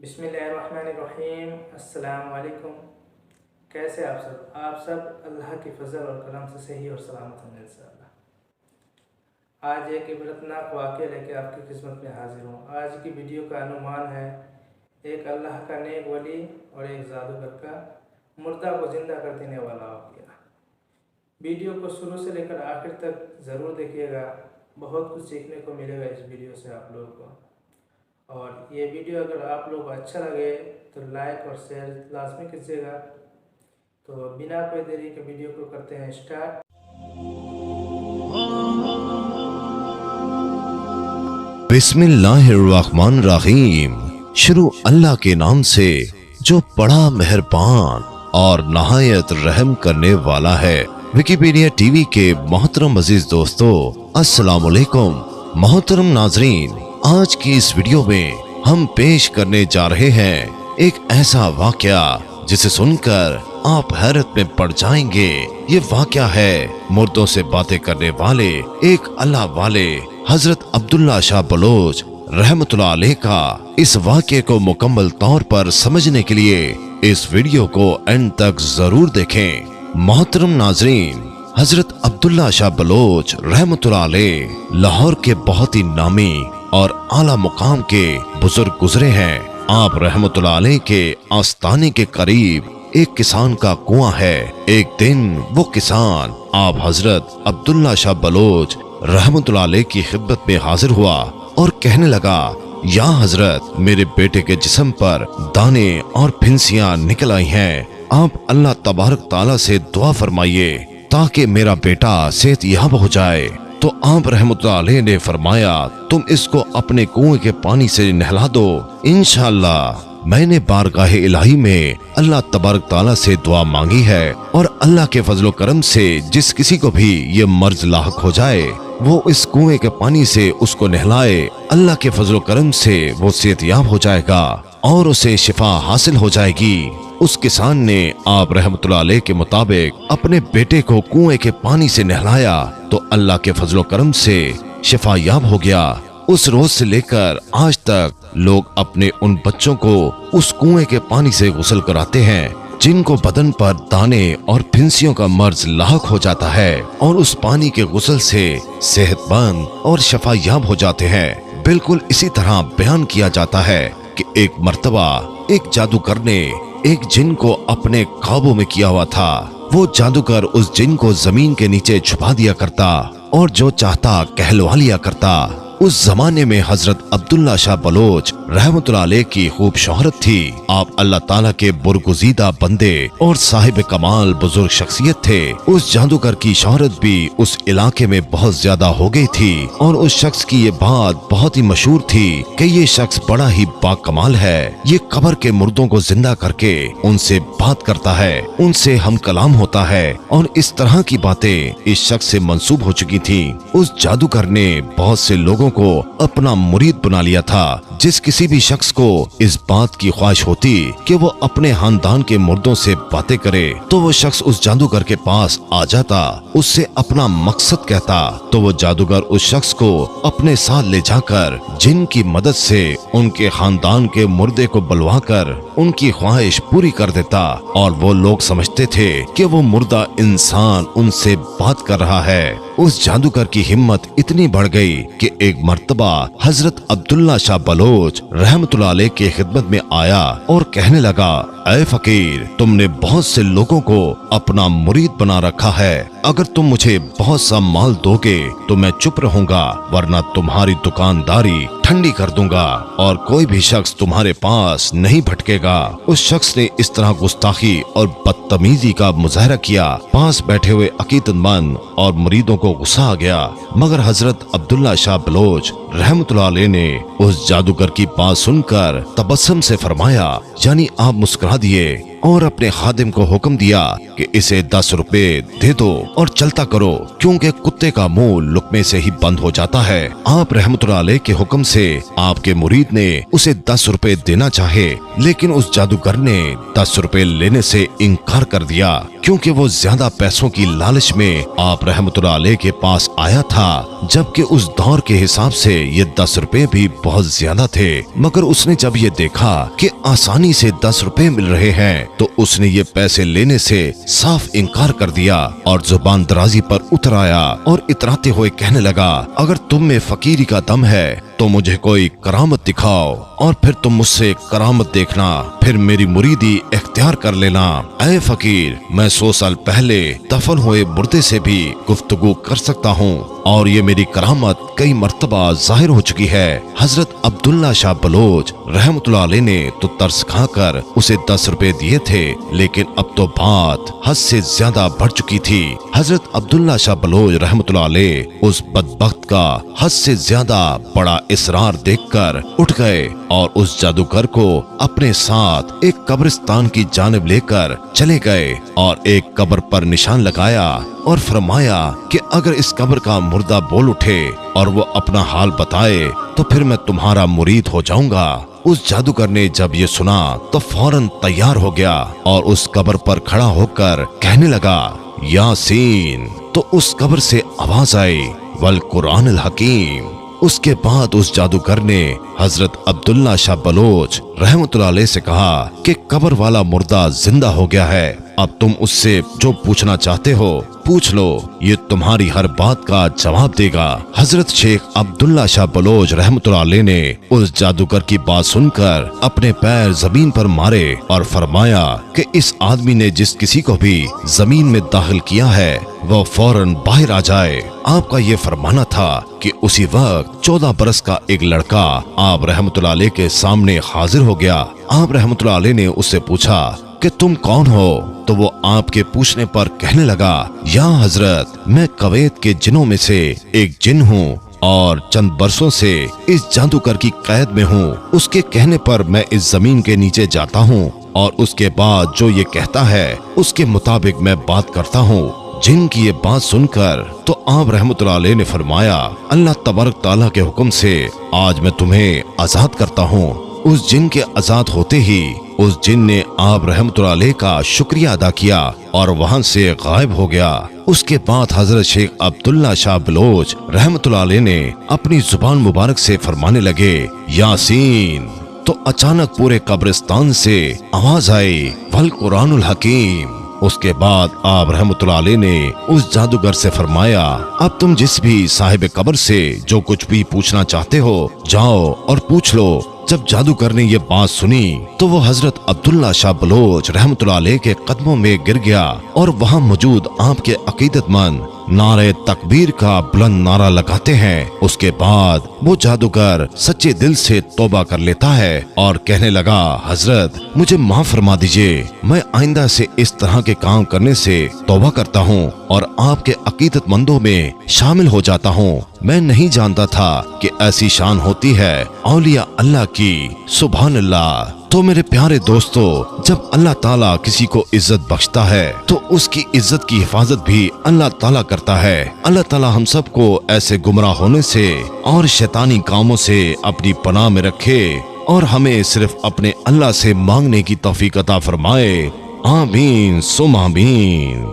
بسم اللہ الرحمن الرحیم۔ السلام علیکم۔ کیسے آپ سب اللہ کی فضل اور کرم سے صحیح اور سلامت ہیں انشاءاللہ۔ آج ایک عبرتناک واقعہ لے کے آپ کی خدمت میں حاضر ہوں۔ آج کی ویڈیو کا عنوان ہے ایک اللہ کا نیک ولی اور ایک جادوگر کا مردہ کو زندہ کر دینے والا واقعہ۔ ویڈیو کو شروع سے لے کر آخر تک ضرور دیکھیے گا، بہت کچھ سیکھنے کو ملے گا اس ویڈیو سے آپ لوگوں کو۔ اور یہ ویڈیو اگر آپ لوگ کو اچھا لگے تو لائک اور شیئر لازمی کیجیے گا۔ تو بنا کوئی دیری کے ویڈیو کو کرتے ہیں اسٹارٹ۔ بسم اللہ الرحمن الرحیم۔ شروع اللہ کے نام سے جو بڑا مہربان اور نہایت رحم کرنے والا ہے۔ ویکیپیڈیا ٹی وی کے محترم عزیز دوستو، السلام علیکم۔ محترم ناظرین، آج کی اس ویڈیو میں ہم پیش کرنے جا رہے ہیں ایک ایسا واقعہ جسے سن کر آپ حیرت میں پڑ جائیں گے۔ یہ واقعہ ہے مردوں سے باتیں کرنے والے ایک اللہ والے حضرت عبداللہ شاہ بلوچ رحمت اللہ علیہ کا۔ اس واقعے کو مکمل طور پر سمجھنے کے لیے اس ویڈیو کو اینڈ تک ضرور دیکھیں۔ محترم ناظرین، حضرت عبداللہ شاہ بلوچ رحمت اللہ علیہ لاہور کے بہت ہی نامی اور اعلیٰ مقام کے بزرگ گزرے ہیں۔ آپ رحمت اللہ علیہ کے آستانے کے قریب ایک کسان کا کنواں ہے۔ ایک دن وہ کسان آپ حضرت عبداللہ شاہ بلوچ رحمت اللہ علیہ کی خدمت میں حاضر ہوا اور کہنے لگا، یا حضرت، میرے بیٹے کے جسم پر دانے اور پھنسیاں نکل آئی ہیں۔ آپ اللہ تبارک تعالیٰ سے دعا فرمائیے تاکہ میرا بیٹا صحت یاب ہو جائے۔ تو آپ رحمت اللہ علیہ نے فرمایا، تم اس کو اپنے کنویں کے پانی سے نہلا دو، انشاءاللہ میں نے بارگاہ الہی میں اللہ تبارک تعالیٰ سے دعا مانگی ہے، اور اللہ کے فضل و کرم سے جس کسی کو بھی یہ مرض لاحق ہو جائے وہ اس کنویں کے پانی سے اس کو نہلائے، اللہ کے فضل و کرم سے وہ صحت یاب ہو جائے گا اور اسے شفا حاصل ہو جائے گی۔ اس کسان نے آپ رحمت اللہ علیہ کے مطابق اپنے بیٹے کو کنویں کے پانی سے نہلایا تو اللہ کے فضل و کرم سے شفا یاب ہو گیا۔ اس روز سے لے کر آج تک لوگ اپنے ان بچوں کو اس کنویں کے پانی سے غسل کراتے ہیں جن کو بدن پر دانے اور پھنسیوں کا مرض لاحق ہو جاتا ہے، اور اس پانی کے غسل سے صحت مند اور شفا یاب ہو جاتے ہیں۔ بالکل اسی طرح بیان کیا جاتا ہے کہ ایک مرتبہ ایک جادوگر نے ایک جن کو اپنے قابو میں کیا ہوا تھا۔ وہ جادوگر اس جن کو زمین کے نیچے چھپا دیا کرتا اور جو چاہتا کہلوا لیا کرتا۔ اس زمانے میں حضرت عبداللہ شاہ بلوچ رحمت اللہ علیہ کی خوب شہرت تھی۔ آپ اللہ تعالیٰ کے برگزیدہ بندے اور صاحب کمال بزرگ شخصیت تھے۔ اس جادوگر کی شہرت بھی اس علاقے میں بہت زیادہ ہو گئی تھی، اور اس شخص کی یہ بات بہت ہی مشہور تھی کہ یہ شخص بڑا ہی باکمال ہے۔ یہ قبر کے مردوں کو زندہ کر کے ان سے بات کرتا ہے، ان سے ہم کلام ہوتا ہے، اور اس طرح کی باتیں اس شخص سے منسوب ہو چکی تھی۔ اس جادوگر نے بہت سے لوگوں کو اپنا مرید بنا لیا تھا۔ جس کسی بھی شخص کو اس بات کی خواہش ہوتی کہ وہ اپنے خاندان کے مردوں سے باتیں کرے تو وہ شخص اس جادوگر کے پاس آ جاتا، اس سے اپنا مقصد کہتا، تو وہ جادوگر اس شخص کو اپنے ساتھ لے جا کر جن کی مدد سے ان کے خاندان کے مردے کو بلوا کر ان کی خواہش پوری کر دیتا، اور وہ لوگ سمجھتے تھے کہ وہ مردہ انسان ان سے بات کر رہا ہے۔ اس جادوگر کی ہمت اتنی بڑھ گئی کہ ایک مرتبہ حضرت عبداللہ شاہ بلوچ رحمت اللہ علیہ کے خدمت میں آیا اور کہنے لگا، اے فقیر، تم نے بہت سے لوگوں کو اپنا مرید بنا رکھا ہے، اگر تم مجھے بہت سا مال دو گے تو میں چپ رہوں گا، ورنہ تمہاری دکانداری ٹھنڈی کر دوں گا اور کوئی بھی شخص تمہارے پاس نہیں بھٹکے گا۔ اس شخص نے اس طرح گستاخی اور بدتمیزی کا مظاہرہ کیا، پاس بیٹھے ہوئے عقیدت مند اور مریدوں کو غصہ آ گیا، مگر حضرت عبداللہ شاہ بلوچ رحمت اللہ علیہ نے اس جادوگر کی بات سن کر تبسم سے فرمایا، یعنی آپ مسکرا دیے، اور اپنے خادم کو حکم دیا کہ اسے 10 روپے دے دو اور چلتا کرو، کیونکہ کتے کا منہ لقمے سے ہی بند ہو جاتا ہے۔ آپ رحمت اللہ علیہ کے حکم سے آپ کے مرید نے اسے 10 روپے دینا چاہے، لیکن اس جادوگر نے 10 روپے لینے سے انکار کر دیا، کیونکہ وہ زیادہ پیسوں کی لالچ میں آپ رحمت اللہ علیہ کے پاس آیا تھا، جبکہ اس دور کے حساب سے یہ 10 روپے بھی بہت زیادہ تھے۔ مگر اس نے جب یہ دیکھا کہ آسانی سے 10 روپے مل رہے ہیں تو اس نے یہ پیسے لینے سے صاف انکار کر دیا اور زبان درازی پر اتر آیا اور اتراتے ہوئے کہنے لگا، اگر تم میں فقیری کا دم ہے تو مجھے کوئی کرامت دکھاؤ اور پھر تم مجھ سے کرامت دیکھنا، پھر میری مریدی اختیار کر لینا۔ اے فقیر، میں 100 سال پہلے دفن ہوئے مردے سے بھی گفتگو کر سکتا ہوں اور یہ میری کرامت کئی مرتبہ ظاہر ہو چکی ہے۔ حضرت عبداللہ شاہ بلوچ رحمت اللہ علیہ نے تو ترس کھا کر اسے 10 روپے دیے تھے، لیکن اب تو بات حد سے زیادہ بڑھ چکی تھی۔ حضرت عبداللہ شاہ بلوچ رحمت اللہ علیہ اس بدبخت کا حد سے زیادہ بڑا اصرار دیکھ کر اٹھ گئے اور اس جادوگر کو اپنے ساتھ ایک قبرستان کی جانب لے کر چلے گئے اور ایک قبر پر نشان لگایا اور فرمایا کہ اگر اس قبر کا مردہ بول اٹھے اور وہ اپنا حال بتائے تو پھر میں تمہارا مرید ہو جاؤں گا۔ اس جادوگر نے جب یہ سنا تو فوراً تیار ہو گیا اور اس قبر پر کھڑا ہو کر کہنے لگا، یاسین۔ تو اس قبر سے آواز آئی، والقرآن الحکیم۔ اس کے بعد اس جادوگر نے حضرت عبداللہ شاہ بلوچ رحمت اللہ علیہ سے کہا کہ قبر والا مردہ زندہ ہو گیا ہے، اب تم اس سے جو پوچھنا چاہتے ہو پوچھ لو، یہ تمہاری ہر بات کا جواب دے گا۔ حضرت شیخ عبداللہ شاہ بلوچ رحمت اللہ علیہ نے اس جادوگر کی بات سن کر اپنے پیر زمین پر مارے اور فرمایا کہ اس آدمی نے جس کسی کو بھی زمین میں داخل کیا ہے وہ فوراً باہر آ جائے۔ آپ کا یہ فرمانا تھا کہ اسی وقت 14 برس کا ایک لڑکا آپ رحمت اللہ علیہ کے سامنے حاضر ہو گیا۔ آپ رحمت اللہ علیہ نے اس سے پوچھا کہ تم کون ہو؟ تو وہ آپ کے پوچھنے پر کہنے لگا، یا حضرت، میں کویت کے جنوں میں سے ایک جن ہوں اور چند برسوں سے اس جادوگر کی قید میں ہوں۔ اس کے کہنے پر میں اس زمین کے نیچے جاتا ہوں اور اس کے بعد جو یہ کہتا ہے اس کے مطابق میں بات کرتا ہوں۔ جن کی یہ بات سن کر تو آپ رحمت اللہ علیہ نے فرمایا، اللہ تبارک تعالیٰ کے حکم سے آج میں تمہیں آزاد کرتا ہوں۔ اس جن کے آزاد ہوتے ہی اس جن نے آپ رحمت اللہ علیہ کا شکریہ ادا کیا اور وہاں سے غائب ہو گیا۔ اس کے بعد حضرت شیخ عبداللہ شاہ بلوچ رحمت اللہ علیہ نے اپنی زبان مبارک سے فرمانے لگے، یاسین۔ تو اچانک پورے قبرستان سے آواز آئی، والقرآن الحکیم۔ اس کے بعد آپ رحمت اللہ علیہ نے اس جادوگر سے فرمایا، اب تم جس بھی صاحب قبر سے جو کچھ بھی پوچھنا چاہتے ہو جاؤ اور پوچھ لو۔ جب جادوگر نے یہ بات سنی تو وہ حضرت عبداللہ شاہ بلوچ رحمت اللہ علیہ کے قدموں میں گر گیا اور وہاں موجود آپ کے عقیدت مند نعرہ تکبیر کا بلند نعرہ لگاتے ہیں۔ اس کے بعد وہ جادوگر سچے دل سے توبہ کر لیتا ہے اور کہنے لگا، حضرت مجھے معاف فرما دیجئے، میں آئندہ سے اس طرح کے کام کرنے سے توبہ کرتا ہوں اور آپ کے عقیدت مندوں میں شامل ہو جاتا ہوں۔ میں نہیں جانتا تھا کہ ایسی شان ہوتی ہے اولیاء اللہ کی، سبحان اللہ۔ تو میرے پیارے دوستو، جب اللہ تعالیٰ کسی کو عزت بخشتا ہے تو اس کی عزت کی حفاظت بھی اللہ تعالیٰ کرتا ہے۔ اللہ تعالیٰ ہم سب کو ایسے گمراہ ہونے سے اور شیطانی کاموں سے اپنی پناہ میں رکھے اور ہمیں صرف اپنے اللہ سے مانگنے کی توفیق عطا فرمائے۔ آمین ثم آمین۔